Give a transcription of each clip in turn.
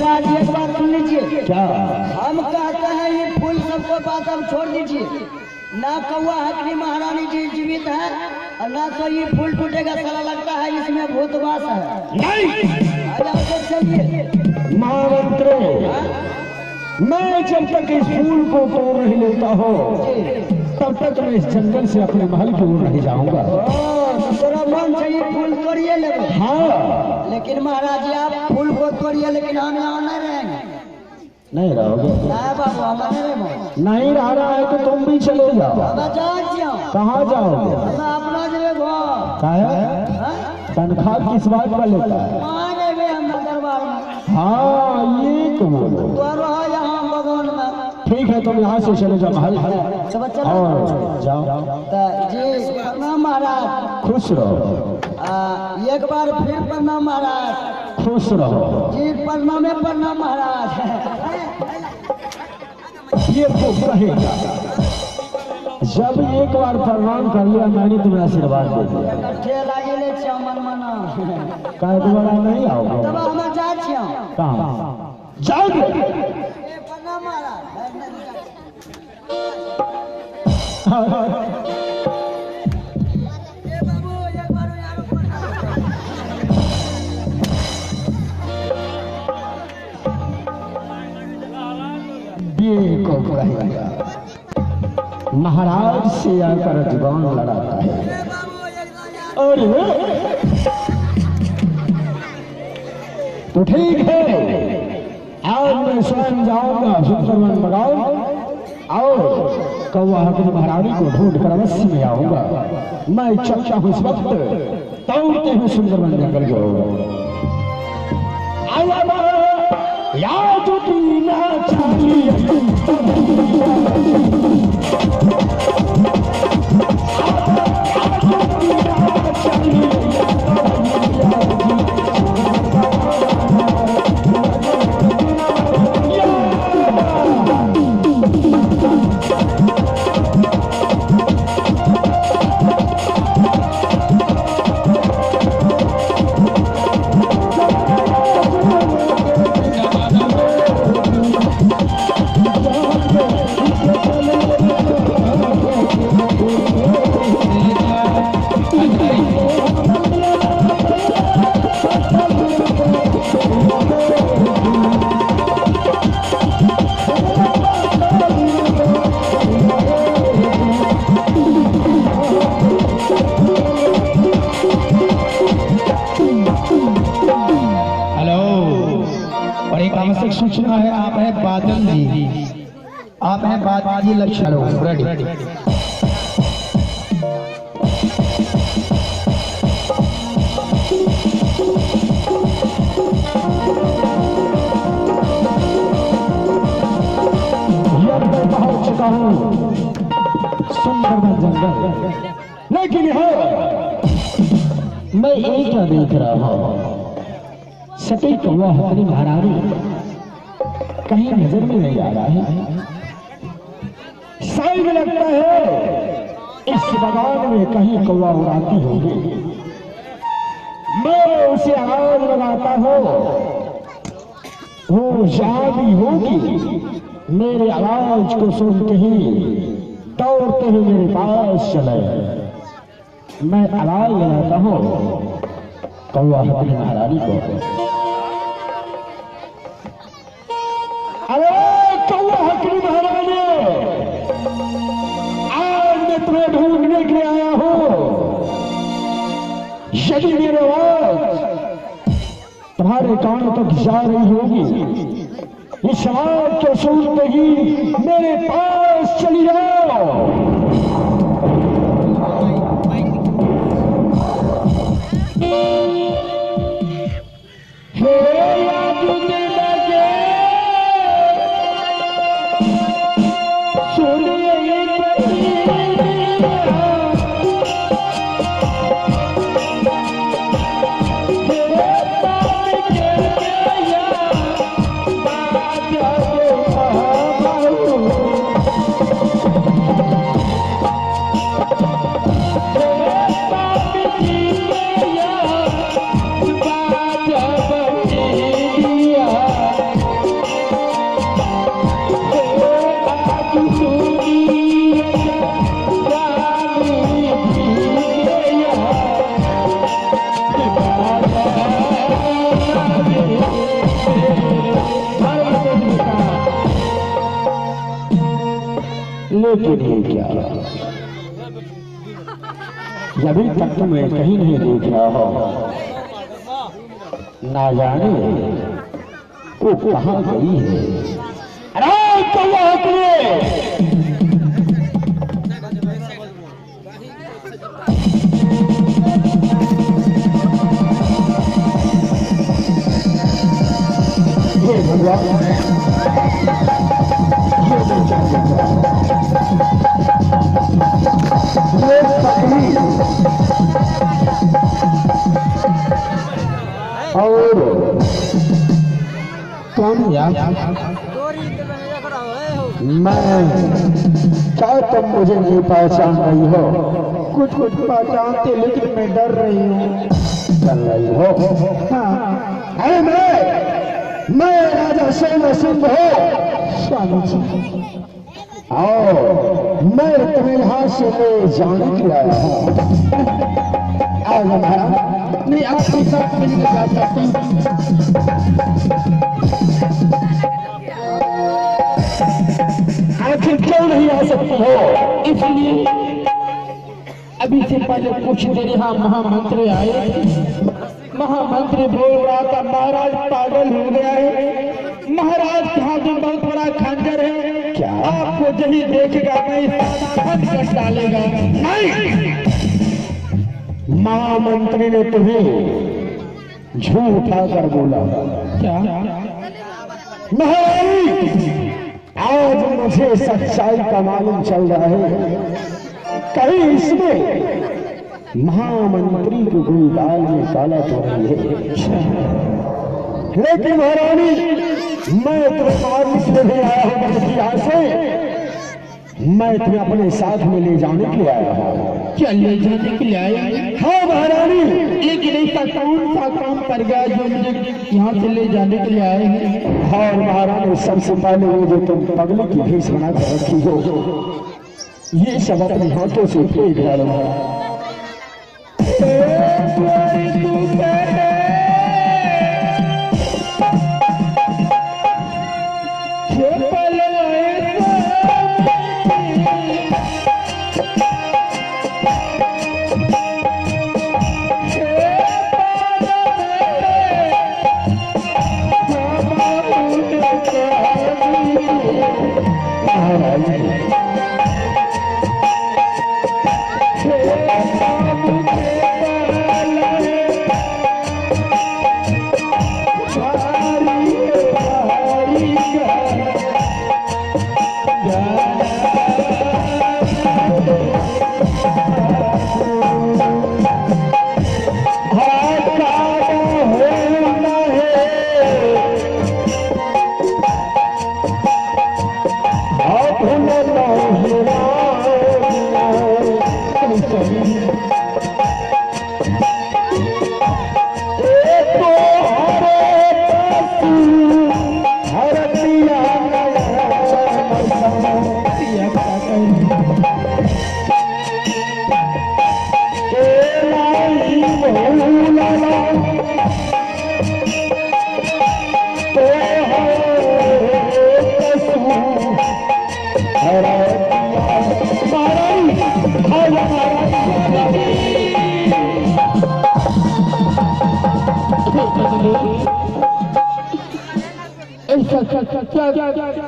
महाराज एक बार सुन लीजिए। क्या? हम कहते हैं ये फूल सबको बात अब छोड़ दीजिए। ना कौआ हकनी महारानी जी जीवित है और ना तो ये फूल टूटेगा, साला लगता है इसमें भूतवास है। नहीं चलिए महामंत्री, मैं जब तक इस फूल को तोड़ नहीं लेता हो तब तक मैं इस जंगल से अपने महल की ओर नहीं जाऊंगा। तोरा मन चाहिए फूल तोड़िए लेंगे। हाँ, लेकिन महाराज जी आप फूल को तोड़िए, लेकिन हम यहाँ नहीं रहेंगे। नहीं रहोगे? नहीं बाबू, हम नहीं रहेंगे। नहीं रह रहा है तो तुम भी चले जाओ। कहाँ जाओगे? अपना जगह तनख्वाह किस बात का लेता है? हाँ ये तो बोलो। ठीक है, तुम यहाँ से चले जाओ महल और जाओ। जी प्रणाम महाराज। खुश रहो। एक बार फिर प्रणाम महाराज। खुश रहो। जी प्रणाम प्रणाम महाराज। ये तो कहेगा जब एक बार प्रणाम कर लिया मैंने तुम्हें आशीर्वाद दे दिया। कहे दोबारा नहीं आओगे? कहाँ जाओगे? ये को कहेगा महाराज से आकर जुबान लड़ाता है। और तो ठीक है, आज मैं स्वयं जाऊंगा सुंदरवन बगाओ और कौआ हकनी महारानी को ढूंढ कर अवश्य में आऊंगा। मैं चलता हूँ इस वक्त दौड़ते हुए सुंदरवन जंगल को। याद पीना चाहिए सूचना है। आप है बादल जी, आप हैं बादल जी लक्षण रेडी। पहुंच चुका हूँ सुंदरवन जंगल, लेकिन यहाँ मैं एक क्या देख रहा हूँ, सती कौआ हकनी महारानी कहीं नजर में नहीं आ रहा है। शायद लगता है इस बगान में कहीं कौआ उड़ाती होगी। मैं उसे आवाज लगाता हूँ, वो जहाँ भी होगी मेरे आवाज को सुनते ही दौड़ते हुए मेरे पास चले। मैं आवाज लगाता हूँ कौआ हकनी महारानी को। अरे कौआ हकनी महारानी, आज मैं तुम्हें ढूंढने के लिए आया हूँ। यदि मेरी आवाज तुम्हारे कानों तक जा रही होगी, इस आवाज को सुनते ही मेरे पास चली जाओ। लेकिन ये क्या, अभी तक तुम्हें कहीं नहीं देख रहा हो, ना जाने वो कहाँ गई है। अरे कौवा और तुम मैं क्या तुम मुझे नहीं पहचान रही हो? कुछ कुछ पहचानते लेकिन मैं डर रही हूँ। चल रही हो? हाँ अरे मैं राजा सोना सिंह हो स्वामी जी। और मैं तुम्हें यहाँ से ले जाने के आया हूँ। आज हमारा नहीं आपके साथ मिलकर जा सकते हैं। आखिर क्यों नहीं आ सकती हो? इसलिए अभी से पहले कुछ देर यहाँ महामंत्री आए। महामंत्री बोल रहा था महाराज पागल हो गया है, महाराज के हाथ में बहुत बड़ा खंजर है, क्या? आपको जही देखेगा मैं कट डालेगा। नहीं, महामंत्री ने तुम्हें झूठा कर बोला। क्या? महारानी, आज मुझे सच्चाई का मालूम चल रहा है, कहीं इसमें महामंत्री की कोई दाल में काला तो नहीं है। लेकिन महारानी, मैं तुम्हें मारने के लिए नहीं आया हूँ, यहाँ से मैं तुम्हें अपने साथ में ले जाने के लिए आया हूँ। क्या ले जाने के लिए आए? हाँ महारानी। लेकिन ऐसा कौन सा काम कर गया जो मुझे यहाँ से ले जाने के लिए आए हैं? और महारानी, सबसे पहले वो जो तुम पगले की भेष बना कर रखी हो, ये सब अपने हाथों से फेंक डालो।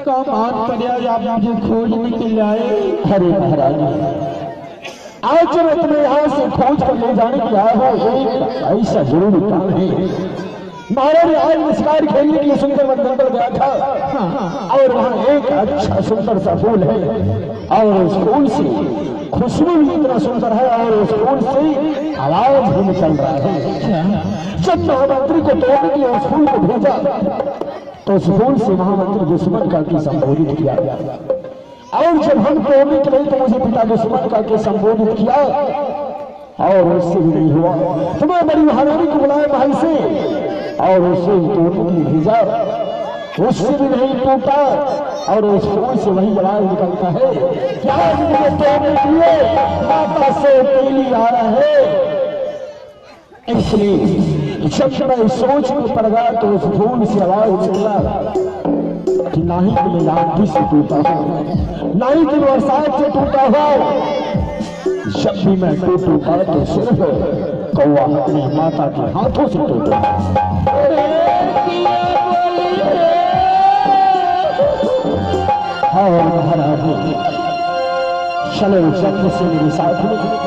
क्या काम कर आप मुझे खोजने के लिए आए? अरे महाराज, आज जब मैं तुम्हें यहाँ से खोज कर ले जाने के लिए आया हूँ, ऐसा जरूरी काम है। महाराज, आज मैं शिकार खेलने के लिए सुंदर वनवन पर गया था, और वहाँ एक अच्छा सुंदर सा फूल है, और उस फूल से खुशबू भी इतना सुंदर है, और उस फूल से आवाज भी निकल रहा है। जब महामंत्री को तोड़ने के लिए उस फूल को भेजा, तो उस फूल से महामंत्री दुश्मन का की संबोधित किया, और जब हम तोड़ने के लिए तो मुझे पिता दुश्मन का के संबोधित किया, और उससे भी नहीं हुआ। तो मैं बड़ी महारानी को बुलाया महल से, और उसे तोड़ने के लिए भेजा, उससे भी नहीं टूटा, और उस फूल से वही आवाज निकलता है, क्या मुझे तोड़ने के लिए माता से तेली आ रहा है। इसलिए जब मैं सोच में पड़ गया तो उस फूल से आवाज निकला, कि ना ही तुम लाठी से टूटा हो, ना ही तुम बरसात से टूटा हो। जब भी मैं टूटूंगा तो सिर्फ कौवा अपनी माता के हाथों से टूटूंगा। हाँ महाराज, चलो जल्द से मेरे साथ में।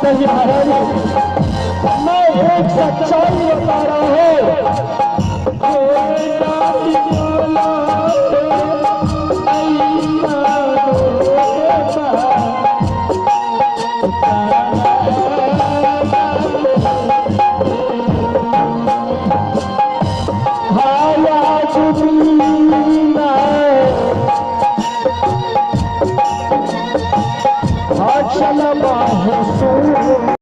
नहीं महाराज, मैं एक सच्चाई बता रहा हूँ। चल बाहर सो